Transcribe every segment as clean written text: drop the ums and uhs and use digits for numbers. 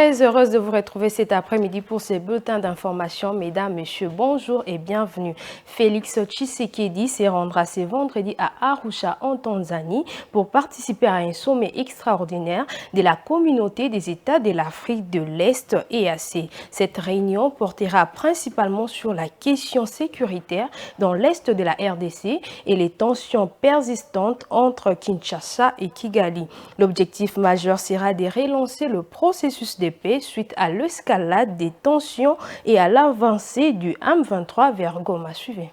Très heureuse de vous retrouver cet après-midi pour ces bulletins d'information. Mesdames, Messieurs, bonjour et bienvenue. Félix Tshisekedi se rendra ce vendredi à Arusha en Tanzanie pour participer à un sommet extraordinaire de la communauté des États de l'Afrique de l'Est EAC. Cette réunion portera principalement sur la question sécuritaire dans l'Est de la RDC et les tensions persistantes entre Kinshasa et Kigali. L'objectif majeur sera de relancer le processus de paix suite à l'escalade des tensions et à l'avancée du M23 vers Goma. Suivez.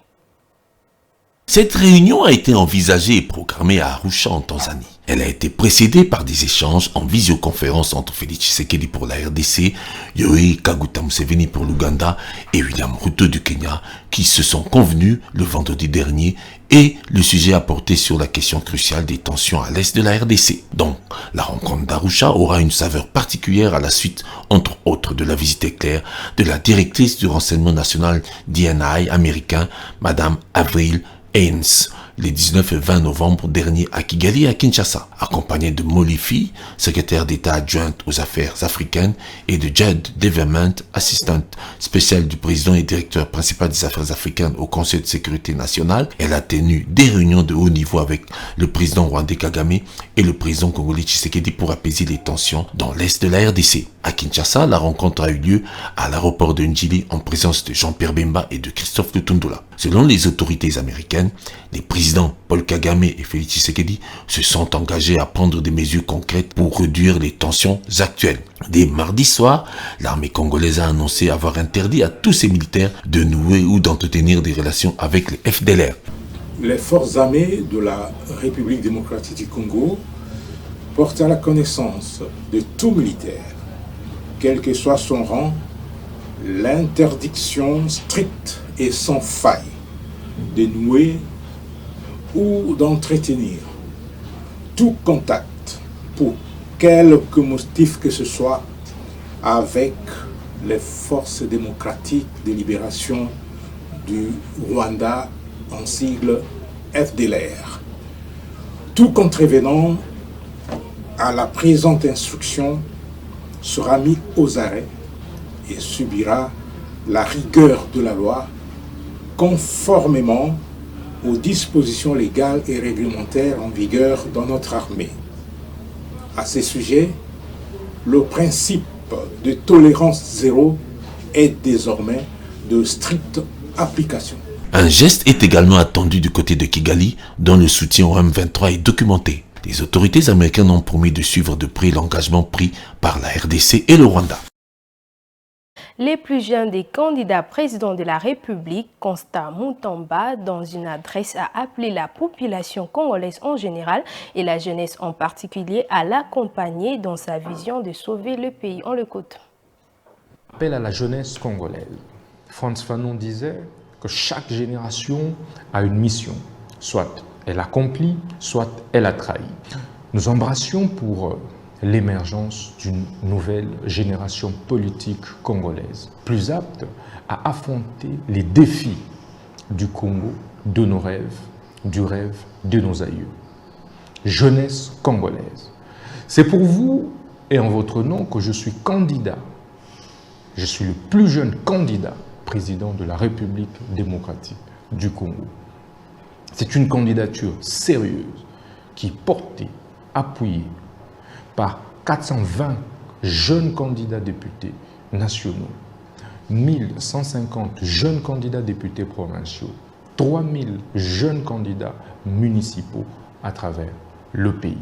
Cette réunion a été envisagée et programmée à Arusha en Tanzanie. Elle a été précédée par des échanges en visioconférence entre Félix Tshisekedi pour la RDC, Yoweri Kaguta Museveni pour l'Ouganda et William Ruto du Kenya qui se sont convenus le vendredi dernier et le sujet a porté sur la question cruciale des tensions à l'est de la RDC. Donc, la rencontre d'Arusha aura une saveur particulière à la suite, entre autres, de la visite éclair de la directrice du renseignement national DNI américain, Madame Avril Haines, les 19 et 20 novembre dernier à Kigali et à Kinshasa, accompagnée de Molifi, secrétaire d'État adjointe aux affaires africaines, et de Jed Deverment, assistante spéciale du président et directeur principal des affaires africaines au Conseil de sécurité nationale. Elle a tenu des réunions de haut niveau avec le président rwandais Kagame et le président congolais Tshisekedi pour apaiser les tensions dans l'est de la RDC. À Kinshasa, la rencontre a eu lieu à l'aéroport de Njili en présence de Jean-Pierre Bemba et de Christophe Lutundula. Selon les autorités américaines, les présidents Paul Kagame et Félix Tshisekedi se sont engagés à prendre des mesures concrètes pour réduire les tensions actuelles. Dès mardi soir, l'armée congolaise a annoncé avoir interdit à tous ses militaires de nouer ou d'entretenir des relations avec les FDLR. Les forces armées de la République démocratique du Congo portent à la connaissance de tout militaire, quel que soit son rang, l'interdiction stricte et sans faille de nouer ou d'entretenir tout contact pour quelque motif que ce soit avec les forces démocratiques de libération du Rwanda en sigle FDLR. Tout contrevenant à la présente instruction sera mis aux arrêts et subira la rigueur de la loi conformément aux dispositions légales et réglementaires en vigueur dans notre armée. À ce sujet, le principe de tolérance zéro est désormais de stricte application. Un geste est également attendu du côté de Kigali, dont le soutien au M23 est documenté. Les autorités américaines ont promis de suivre de près l'engagement pris par la RDC et le Rwanda. Les plus jeunes des candidats présidents de la République, Constant Mutamba, dans une adresse a appelé la population congolaise en général et la jeunesse en particulier à l'accompagner dans sa vision de sauver le pays. On l'écoute. Appel à la jeunesse congolaise. Frantz Fanon disait que chaque génération a une mission, soit elle accomplit, soit elle a trahi. Nous embrassions pour l'émergence d'une nouvelle génération politique congolaise, plus apte à affronter les défis du Congo, de nos rêves, du rêve de nos aïeux. Jeunesse congolaise. C'est pour vous et en votre nom que je suis candidat. Je suis le plus jeune candidat président de la République démocratique du Congo. C'est une candidature sérieuse qui est portée, appuyée par 420 jeunes candidats députés nationaux, 1150 jeunes candidats députés provinciaux, 3000 jeunes candidats municipaux à travers le pays.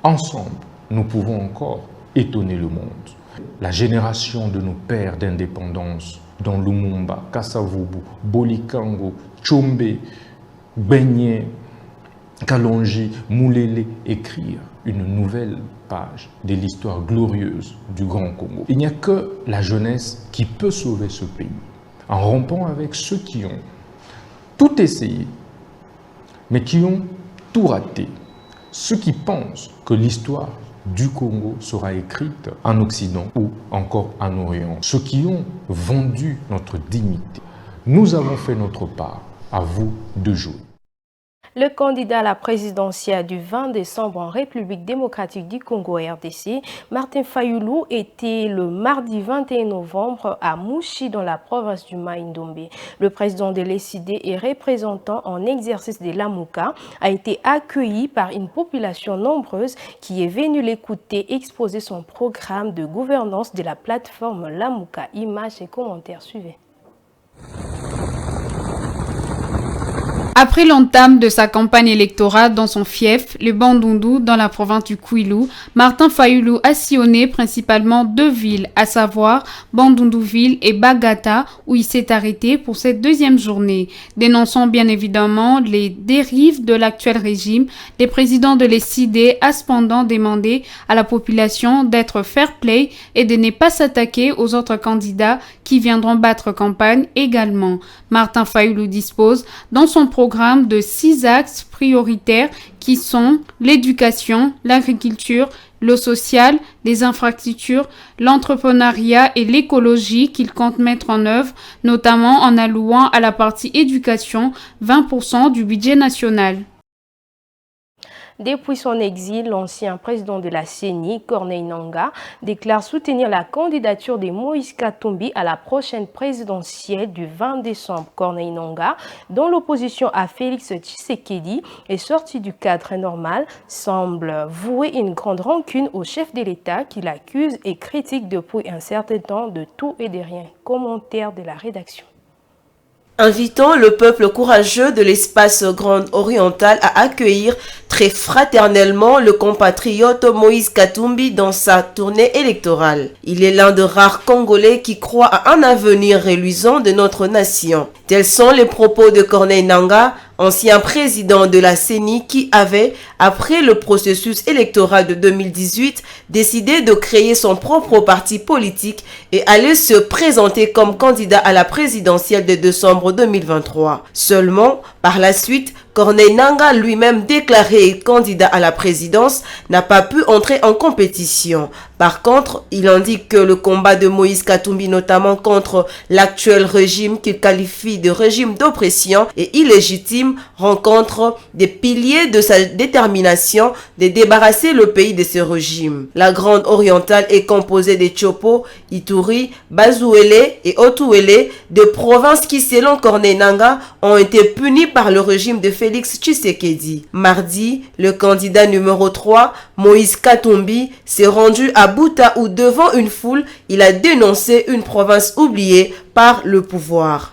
Ensemble, nous pouvons encore étonner le monde. La génération de nos pères d'indépendance, dont Lumumba, Kasavubu, Bolikango, Tchombe, Beignet, Kalonji, Moulele, écrire une nouvelle page de l'histoire glorieuse du Grand Congo. Il n'y a que la jeunesse qui peut sauver ce pays, en rompant avec ceux qui ont tout essayé, mais qui ont tout raté. Ceux qui pensent que l'histoire du Congo sera écrite en Occident ou encore en Orient. Ceux qui ont vendu notre dignité. Nous avons fait notre part, à vous de jouer. Le candidat à la présidentielle du 20 décembre en République démocratique du Congo RDC, Martin Fayulu, était le mardi 21 novembre à Mouchi dans la province du Mai-Ndombe. Le président de l'ECD et représentant en exercice de Lamuka a été accueilli par une population nombreuse qui est venue l'écouter exposer son programme de gouvernance de la plateforme Lamuka. Images et commentaires suivez. Après l'entame de sa campagne électorale dans son fief, le Bandundu, dans la province du Kwilu, Martin Fayulu a sillonné principalement 2 villes, à savoir Bandundu-Ville et Bagata, où il s'est arrêté pour cette 2e journée. Dénonçant bien évidemment les dérives de l'actuel régime, le président de l'ECD a cependant demandé à la population d'être fair-play et de ne pas s'attaquer aux autres candidats qui viendront battre campagne également. Martin Fayulu dispose dans son programme de 6 axes prioritaires qui sont l'éducation, l'agriculture, le social, les infrastructures, l'entrepreneuriat et l'écologie qu'il compte mettre en œuvre, notamment en allouant à la partie éducation 20% du budget national. Depuis son exil, l'ancien président de la CENI, Corneille Nangaa, déclare soutenir la candidature de Moïse Katumbi à la prochaine présidentielle du 20 décembre. Corneille Nangaa, dont l'opposition à Félix Tshisekedi est sortie du cadre normal, semble vouer une grande rancune au chef de l'État qui l'accuse et critique depuis un certain temps de tout et de rien. Commentaire de la rédaction. Invitant le peuple courageux de l'espace Grand Oriental à accueillir très fraternellement le compatriote Moïse Katumbi dans sa tournée électorale. Il est l'un des rares Congolais qui croient à un avenir reluisant de notre nation. Tels sont les propos de Corneille Nangaa, ancien président de la CENI qui avait, après le processus électoral de 2018, décidé de créer son propre parti politique et allait se présenter comme candidat à la présidentielle de décembre 2023. Seulement, par la suite, Corneille Nangaa, lui-même déclaré candidat à la présidence, n'a pas pu entrer en compétition. Par contre, il indique que le combat de Moïse Katumbi, notamment contre l'actuel régime qu'il qualifie de régime d'oppression et illégitime, rencontre des piliers de sa détermination de débarrasser le pays de ce régime. La Grande Orientale est composée de Tchopo, Ituri, Bazouele et Otuele, de provinces qui, selon Corneille Nangaa, ont été punies par le régime de Félix Tshisekedi. Mardi, le candidat numéro 3, Moïse Katumbi, s'est rendu à Buta où, devant une foule, il a dénoncé une province oubliée par le pouvoir.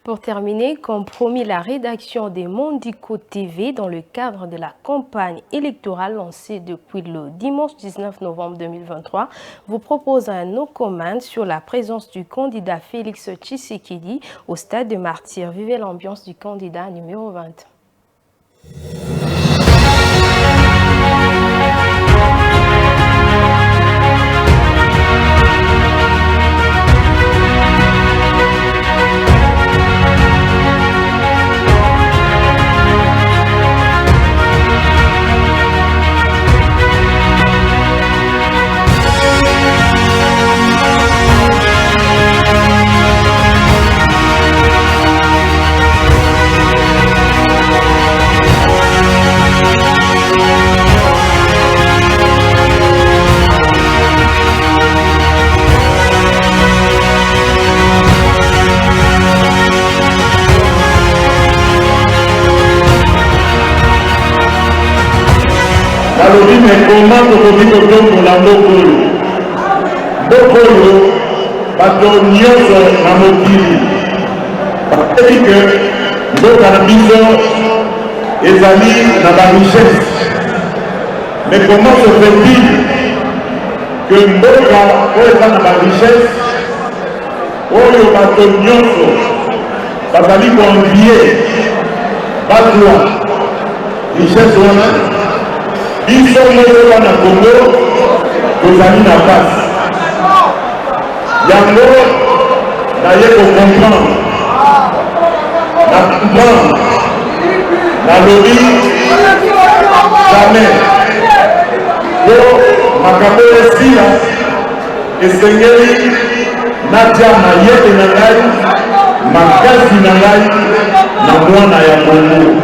Pour terminer, comme promis, la rédaction des Mondico TV dans le cadre de la campagne électorale lancée depuis le dimanche 19 novembre 2023 vous propose un no comment sur la présence du candidat Félix Tshisekedi au stade de Martyrs. Vivez l'ambiance du candidat numéro 20. alobi mekoma tokoki kotombola mboka oyo bato nyonso na mokili bayebi ke mboka na biso ezali na barichesse. Mais comment se fait-il que mboka oyo eza na barichesse oyo bato nyonso bazali koenvie bazwa richesse wana biso moko wana Congo tozali na pasi yango naye kocomprendre nalobi jamais po makambo esila esengeli natia mayele na ngai makasi na ngai na mwana ya Kongo.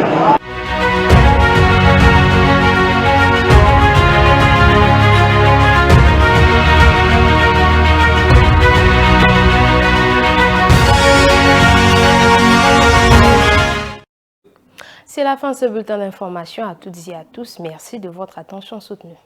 C'est la fin de ce bulletin d'information. À toutes et à tous, merci de votre attention soutenue.